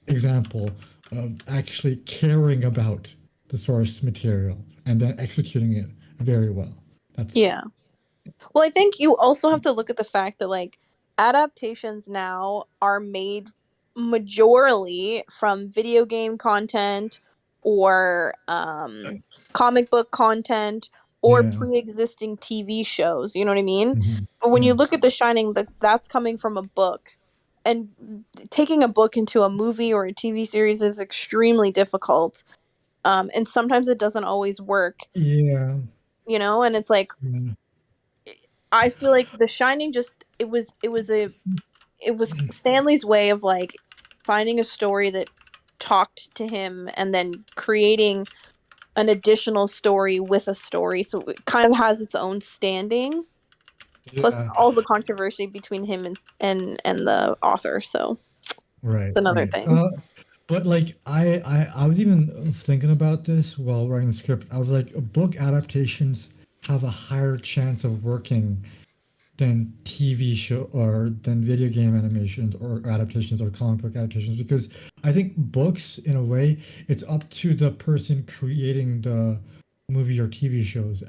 example of actually caring about the source material and then executing it very well. That's Yeah. Well, I think you also have to look at the fact that like adaptations now are made majorly from video game content or comic book content or yeah. pre-existing TV shows, you know what I mean? Mhm. But when you Yeah. look at The Shining, that's coming from a book. And taking a book into a movie or a TV series is extremely difficult. And sometimes it doesn't always work, Yeah. you know, and it's like Yeah. I feel like The Shining just it was Stanley's way of like finding a story that talked to him and then creating an additional story with a story, so it kind of has its own standing. Plus Yeah. all the controversy between him and the author, so Right. it's another Right. thing. But like I was even thinking about this while writing the script. I was like, book adaptations have a higher chance of working than TV show or than video game animations or adaptations or comic book adaptations because I think books in a way it's up to the person creating the movie or TV shows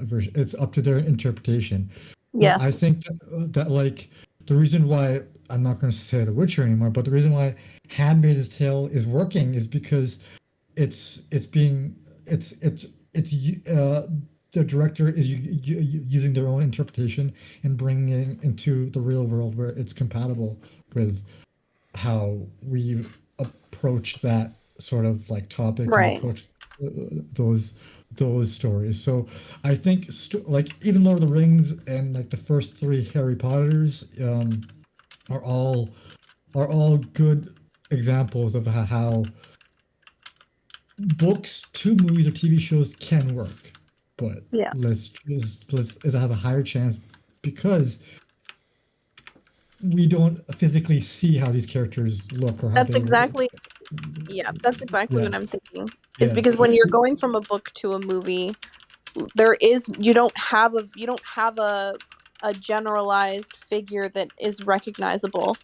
version. It's up to their interpretation. But I Yes. think that like the reason why I'm not going to say The Witcher anymore, but the reason why Handmaid's Tale is working is because it's being it's the director is using their own interpretation and bringing it into the real world where it's compatible with how we approach that sort of like topic and Right. approach uh, those those stories. So I think like even Lord of the Rings and like the first three Harry Potters are all are all good examples of how books to movies or TV shows can work, but Yeah. let's have a higher chance because we don't physically see how these characters look or how That's they look. exactly that's exactly Yeah, what I'm thinking. Is yeah, because when you're going from a book to a movie, there is you don't have a generalized figure that is recognizable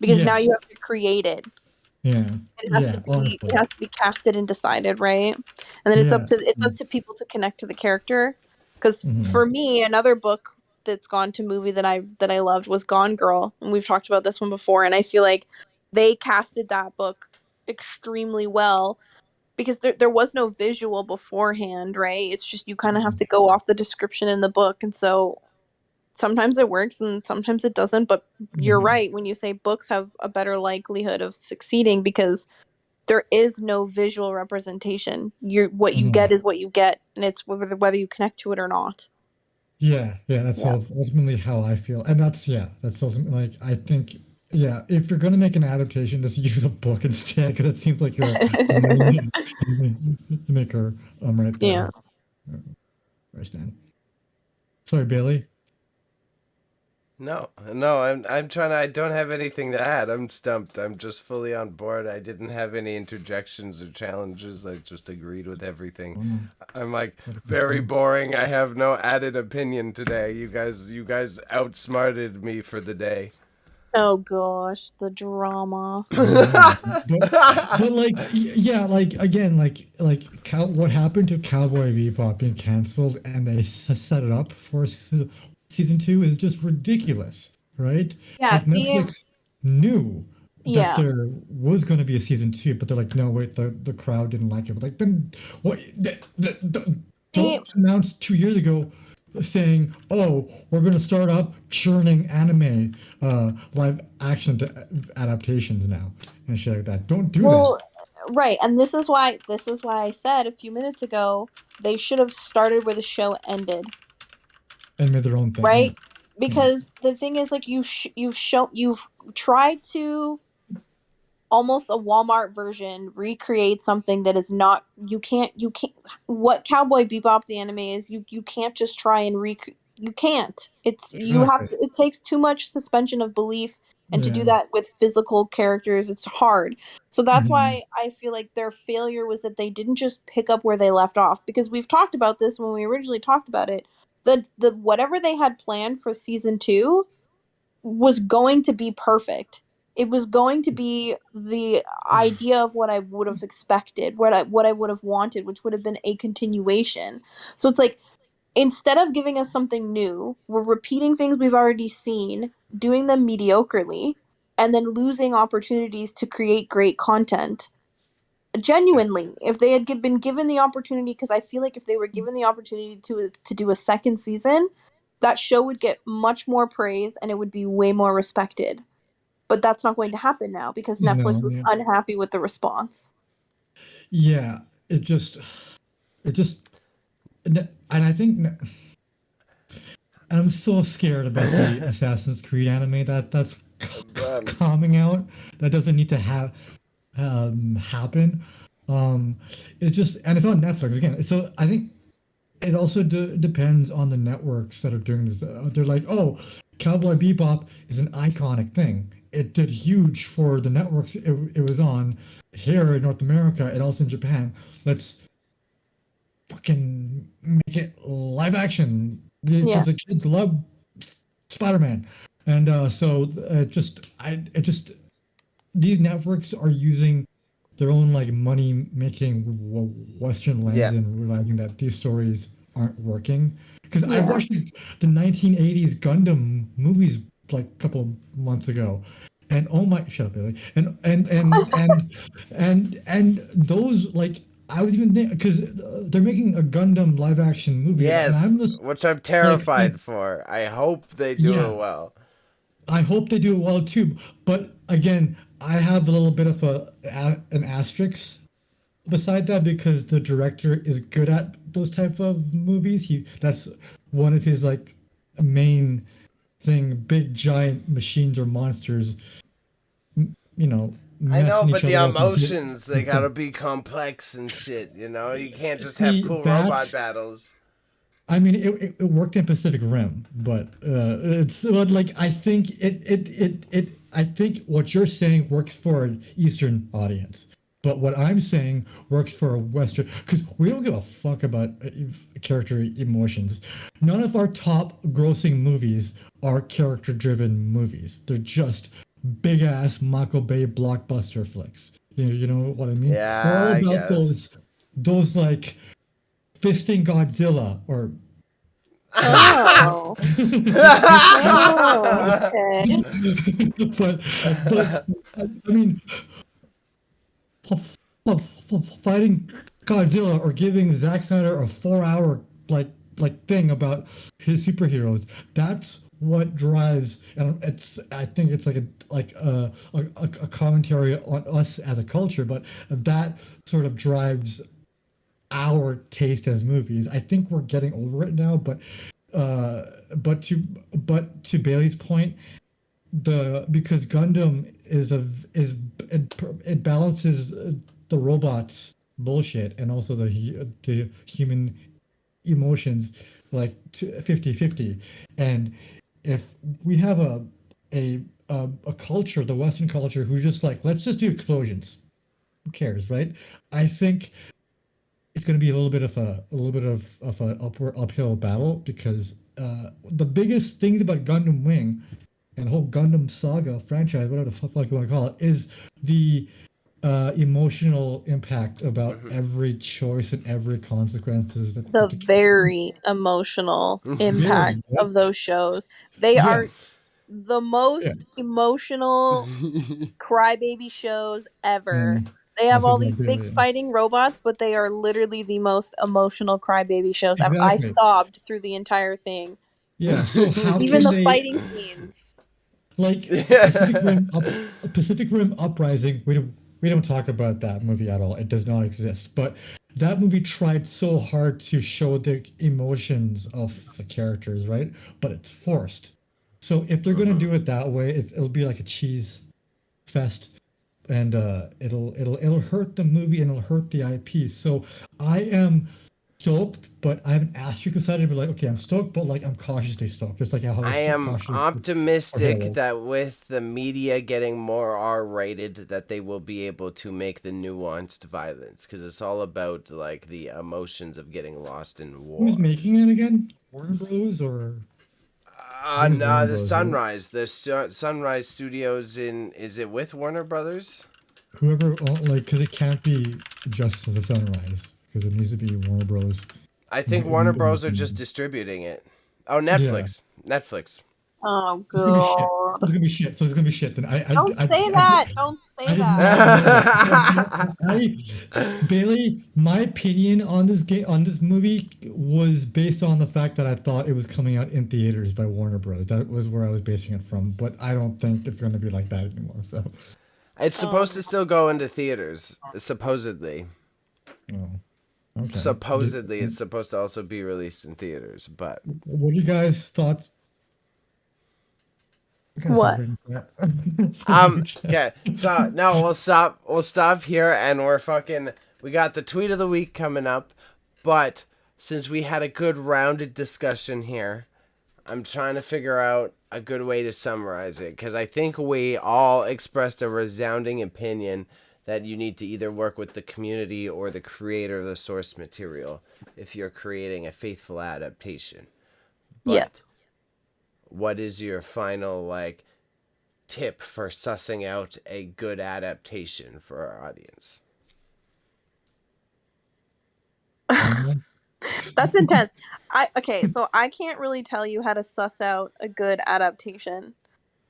because now yeah, you have to create it. yeah, yeah. It Honestly, has to be casted and decided, right? And then yeah, it's up to people to connect to the character. Because mhm, for me, another book that's gone to movie that I loved was Gone Girl, and we've talked about this one before. And I feel like they casted that book extremely well because there was no visual beforehand, right? It's just you kind of have mhm, to go off the description in the book, and so sometimes it works and sometimes it doesn't. But you're mhm, right when you say books have a better likelihood of succeeding because there is no visual representation. What you mhm. get is what you get, and it's whether you connect to it or not. Yeah, yeah. That's Yeah. ultimately how I feel, and that's ultimately like I think. Yeah, if you're gonna make an adaptation, just use a book instead, because it seems like you're a money maker right Yeah. there. Right, Stan. Sorry, Bailey. No, no, I'm trying to. I don't have anything to add. I'm stumped. I'm just fully on board. I didn't have any interjections or challenges. I just agreed with everything. Oh, no. I'm like What a very shame. boring. I have no added opinion today. You guys outsmarted me for the day. Oh gosh, the drama. The drama. But like yeah, like again, what happened to Cowboy Bebop being canceled and they set it up for season two is just ridiculous, right? Yeah. Like See. Netflix knew that Yeah. there was going to be a season two, but they're like, no, wait, the crowd didn't like it. But like, then what? See. Don't announce 2 years ago saying, "Oh, we're going to start up churning anime live action adaptations now and shit like that." Don't do that. Well, right, and this is why I said a few minutes ago they should have started where the show ended, And made their own thing. Yeah, right? yeah, Because the thing is, like, you've tried to almost a Walmart version recreate something that is not you can't what Cowboy Bebop the anime is you can't just try and you can't it's you have exactly. to it takes too much suspension of belief, and to do Yeah. that with physical characters it's hard. So that's Hmm. why I feel like their failure was that they didn't just pick up where they left off, because we've talked about this when we originally talked about it. The whatever they had planned for season 2 was going to be perfect. it was going to be the idea of what I would have expected, what I would have wanted, which would have been a continuation. So it's like, instead of giving us something new, we're repeating things we've already seen, doing them mediocrely, and then losing opportunities to create great content. Genuinely, if they had been given the opportunity, because I feel like if they were given the opportunity to do a second season, that show would get much more praise and it would be way more respected. But that's not going to happen now because Netflix No, was yeah. unhappy with the response. Yeah, it just, and I think, and I'm so scared about the Assassin's Creed anime that's coming out. That doesn't need to have happen. Um, it just, and it's on Netflix again. So I think it also depends on the networks that are doing this. They're like, oh, Cowboy Bebop is an iconic thing. It did huge for the networks it was on here in North America and also in Japan. Let's fucking make it live action Yeah. because the kids love Spider-Man. And it just these networks are using their own like money making Western lens Yeah. and realizing that these stories aren't working. Because I Yeah. watched the 1980s Gundam movies like a couple months ago, and oh my, shut up, Billy. And those like I was even thinking because they're making a Gundam live action movie, and Yes, I'm just which I'm like terrified for. I hope they do yeah, it well. I hope they do it well too. But again, I have a little bit of an asterisk beside that because the director is good at those type of movies. That's one of his like main thing. Big giant machines or monsters, you know, I know, messing each but the other up. emotions, they gotta be complex and shit, you know? You can't just have See, cool robot that's battles. I mean, it worked in Pacific Rim, but it's but like I think what you're saying works for an Eastern audience, but what I'm saying works for a Western because we don't give a fuck about character emotions. None of our top grossing movies are character-driven movies. They're just big ass Michael Bay blockbuster flicks. You know what I mean? We're Yeah, all I about guess. those like fisting Godzilla or Oh. Oh, but okay. but I mean, fighting Godzilla or giving Zack Snyder a 4 hour like thing about his superheroes. That's what drives, and I think it's like a commentary on us as a culture, but that sort of drives our taste as movies. I think we're getting over it now, uh, but to Bailey's point, because Gundam it balances the robots bullshit and also the human emotions like 50-50. And if we have a culture, the Western culture, who's just like, let's just do explosions, who cares, right? I think it's going to be a little bit of an uphill battle because the biggest things about Gundam Wing and the whole Gundam saga franchise, whatever the fuck you want to call it, is the emotional impact about Mhm. every choice and every consequences The that the character. very emotional Very, impact right? of those shows. They Yeah, are the yeah. most emotional crybaby shows ever. Mm, They I have said all that these big clearly. fighting robots, but they are literally the most emotional crybaby shows ever. I Exactly. sobbed through the entire thing. Yeah. So how Even can the they fighting scenes. like Pacific Rim Uprising? We don't talk about that movie at all. It does not exist. But that movie tried so hard to show the emotions of the characters, right? But it's forced. So if they're gonna Mhm. do it that way, it'll be like a cheese fest, and it'll hurt the movie and it'll hurt the IP. So I am stoked, but I haven't asked you excited. But like, okay, I'm stoked, but like I'm cautiously stoked, just like how I I was am cautiously stoked for optimistic Halo. that with the media getting more R-rated, that they will be able to make the nuanced violence, because it's all about like the emotions of getting lost in Who's war. making it again? Warner Bros. Or What is No, Warner the Bros., right? Sunrise. The Sunrise Studios is it with Warner Brothers? Whoever, because it can't be just the Sunrise, because it needs to be Warner Bros. I think Warner Bros. Are just distributing it. Oh, Yeah, Netflix. Netflix. Oh it's gonna be shit. god. It's gonna be shit. So it's gonna be shit. Then Don't say that. Don't I say did that. not know. Bailey, my opinion on this game, on this movie, was based on the fact that I thought it was coming out in theaters by Warner Bros. That was where I was basing it from. But I don't think it's going to be like that anymore. So, It's supposed to still go into theaters, supposedly. oh, okay. Supposedly, it's supposed to also be released in theaters, but What are you guys' thoughts? What? yeah. So no, we'll stop here, and we got the tweet of the week coming up, but since we had a good rounded discussion here, I'm trying to figure out a good way to summarize it, because I think we all expressed a resounding opinion that you need to either work with the community or the creator of the source material if you're creating a faithful adaptation. But Yes. what is your final tip for sussing out a good adaptation for our audience? That's intense. So I can't really tell you how to suss out a good adaptation.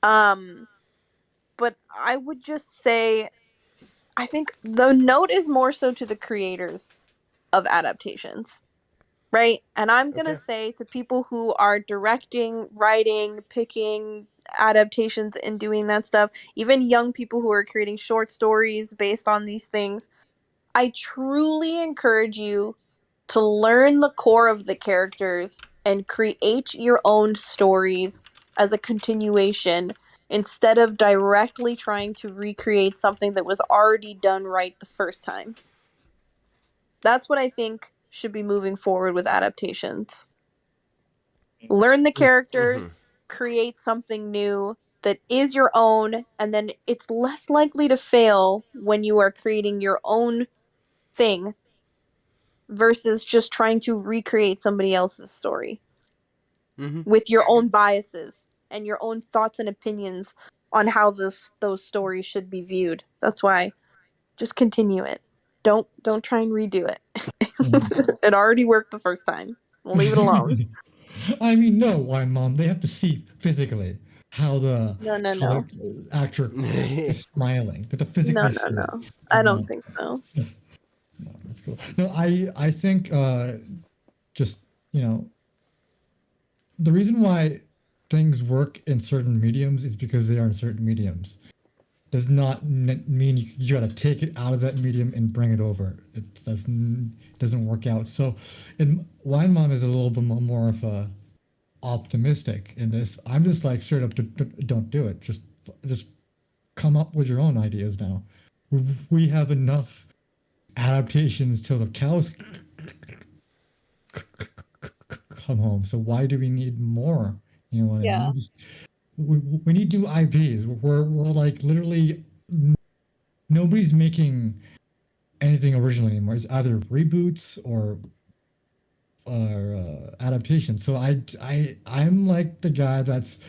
But I would just say I think the note is more so to the creators of adaptations. Right? And I'm going to say to people who are directing, writing, picking adaptations and doing that stuff, even young people who are creating short stories based on these things, I truly encourage you to learn the core of the characters and create your own stories as a continuation instead of directly trying to recreate something that was already done right the first time. That's what I think should be moving forward with adaptations. Learn the characters, create something new that is your own, and then it's less likely to fail when you are creating your own thing versus just trying to recreate somebody else's story with your own biases and your own thoughts and opinions on how those stories should be viewed. That's why just continue it. Don't try and redo it. It already worked the first time. Leave it alone. I mean, no, why, Mom? They have to see physically how the No. actor is smiling. They have to physically see it. No. I don't think so. No, that's cool. No, I think just the reason why things work in certain mediums is because they are in certain mediums. Does not mean you got to take it out of that medium and bring it over. It doesn't work out. So, and Wine Mom is a little bit more of a optimistic in this. I'm just like straight up, don't do it. Just come up with your own ideas now. We have enough adaptations till the cows come home. So why do we need more? You know what I mean? We need new IPs. We're like literally nobody's making anything original anymore. It's either reboots or adaptations. So I'm like the guy that's,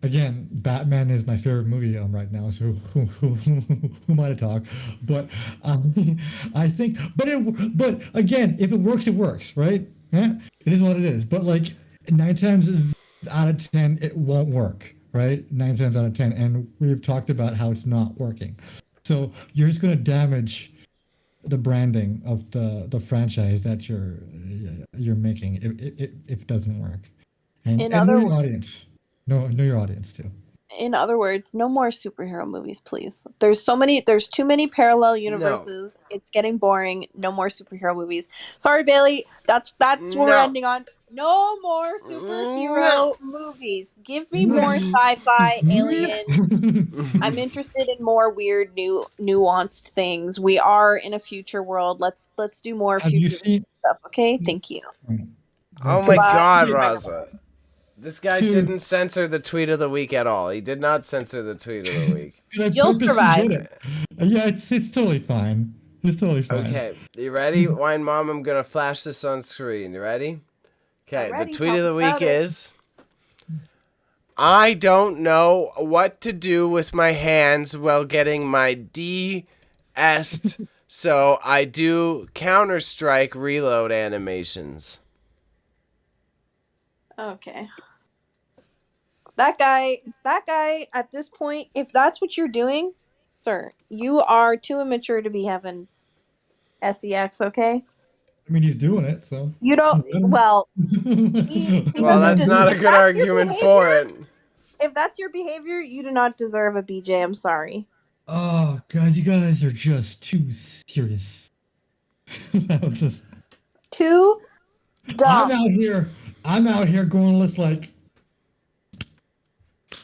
again, Batman is my favorite movie right now. So who might I talk? But I think, but again, if it works, it works, right? Yeah, it is what it is. But like 9 times out of 10, it won't work, right? 9 times out of 10, and we've talked about how it's not working. So you're just going to damage the branding of the franchise that you're making if it doesn't work. And know your audience. Know your audience too. In other words, no more superhero movies, please. There's too many parallel universes. No. It's getting boring. No more superhero movies. Sorry, Bailey. That's what we're ending on. No more superhero movies. Give me more sci-fi, aliens. I'm interested in more weird, nuanced things. We are in a future world. Let's do more futuristic stuff. Okay, thank you. Oh my God, Raza. This guy didn't censor the tweet of the week at all. He did not censor the tweet of the week. You'll survive. Yeah, it's totally fine. It's totally fine. Okay, you ready? Wine Mom, I'm going to flash this on screen. You ready? Okay, the tweet of the week is... I don't know what to do with my hands while getting my DS, so I do Counter-Strike reload animations. Okay. That guy, at this point, if that's what you're doing, sir, you are too immature to be having sex, okay? I mean, he's doing it, so. You don't, well, he Well, doesn't that's not a if good that's your argument for it. If that's your behavior, you do not deserve a BJ. I'm sorry. Oh, guys, you guys are just too serious. Too dumb. I'm out here going list like,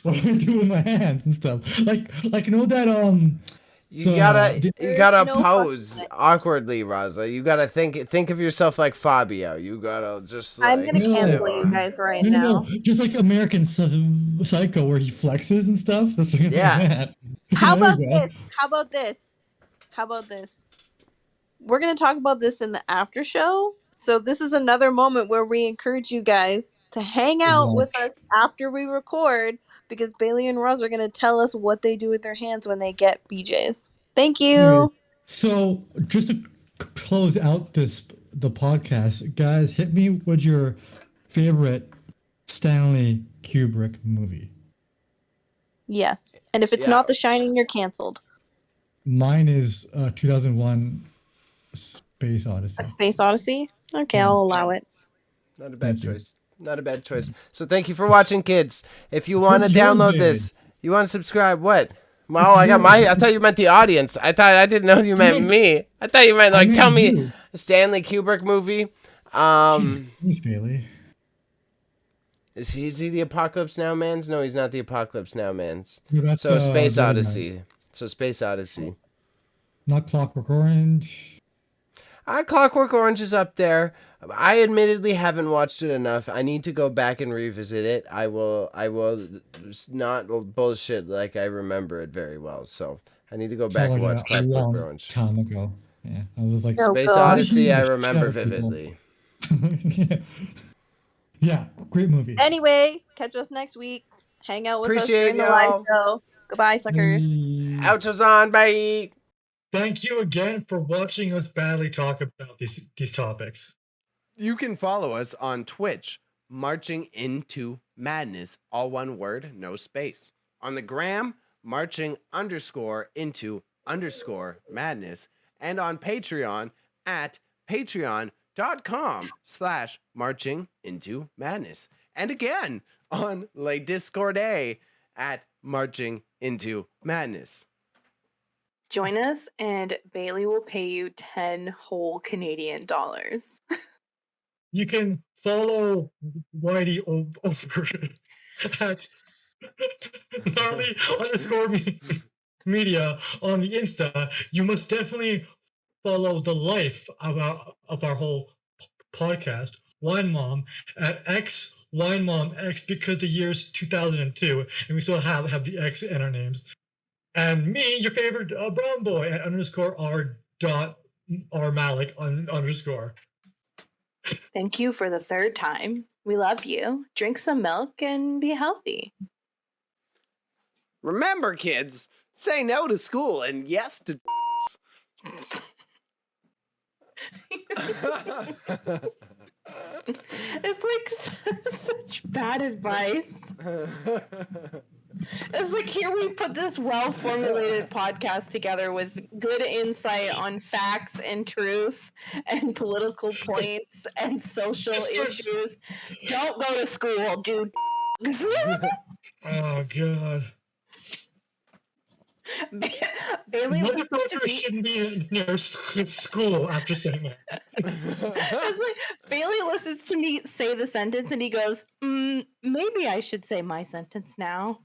what do I do with my hands and stuff? Like you know that You The- gotta the- you gotta No pose fucking way. awkwardly, Raza. You gotta think of yourself like Fabio. You gotta just like I'm gonna No. cancel sit you on- guys right no, now. just like American Psycho where he flexes and stuff. That's like Yeah. that. How There about we go. this? How about this? How about this? We're gonna talk about this in the after show. So this is another moment where we encourage you guys to hang out with us after we record because Bailey and Roz are gonna tell us what they do with their hands when they get BJs. Thank you. Anyways, so just to close out the podcast, guys, hit me with your favorite Stanley Kubrick movie. Yes. And if it's Yeah. not The Shining, you're canceled. Mine is 2001 Space Odyssey. A Space Odyssey? Okay, Yeah. I'll allow it. Not a bad Thank you. choice. Not a bad choice. So thank you for watching, kids. If you want to What's yours, download baby? this, you want to subscribe. What? Well, What's I got my. yours? I thought you meant the audience. I didn't know you meant me. I thought you meant I like meant tell me you. a Stanley Kubrick movie. Jeez, Bailey. Is he the Apocalypse Now man's? No, he's not the Apocalypse Now man's. Yeah, that's, So Space the other night. Odyssey. So Space Odyssey. Not Clockwork Orange. Clockwork Orange is up there. I admittedly haven't watched it enough. I need to go back and revisit it. I will not bullshit like I remember it very well. So I need to go back and watch a Clockwork long Orange. time ago. Yeah, I was just like, Oh, Space gosh. Odyssey, I Shut remember up, people. vividly. yeah, great movie. Anyway, catch us next week. Hang out with Appreciate us during the live y'all. show. Goodbye, suckers. Outro's on, bye. Thank you again for watching us badly talk about these topics. You can follow us on Twitch, Marching Into Madness, all one word, no space. On the gram, marching_into_madness. And on Patreon at patreon.com/marchingintomadness. And again, on Le Discord at Marching Into Madness. Join us, and Bailey will pay you 10 whole Canadian dollars. You can follow Whitey over at gnarly_media on the Insta. You must definitely follow the life of our whole podcast, Wine Mom, at X Wine Mom X, because the year's 2002, and we still have the X in our names. And me, your favorite brown boy, at _r.r_malik_. Thank you for the third time. We love you. Drink some milk and be healthy. Remember, kids, say no to school and yes to It's like such bad advice. It's like here we put this well-formulated podcast together with good insight on facts and truth and political points and social issues. Don't go to school, dude. Oh, God. Bailey listens to Motherfucker me. shouldn't be near school after saying that. It's like Bailey listens to me say the sentence and he goes, maybe I should say my sentence now.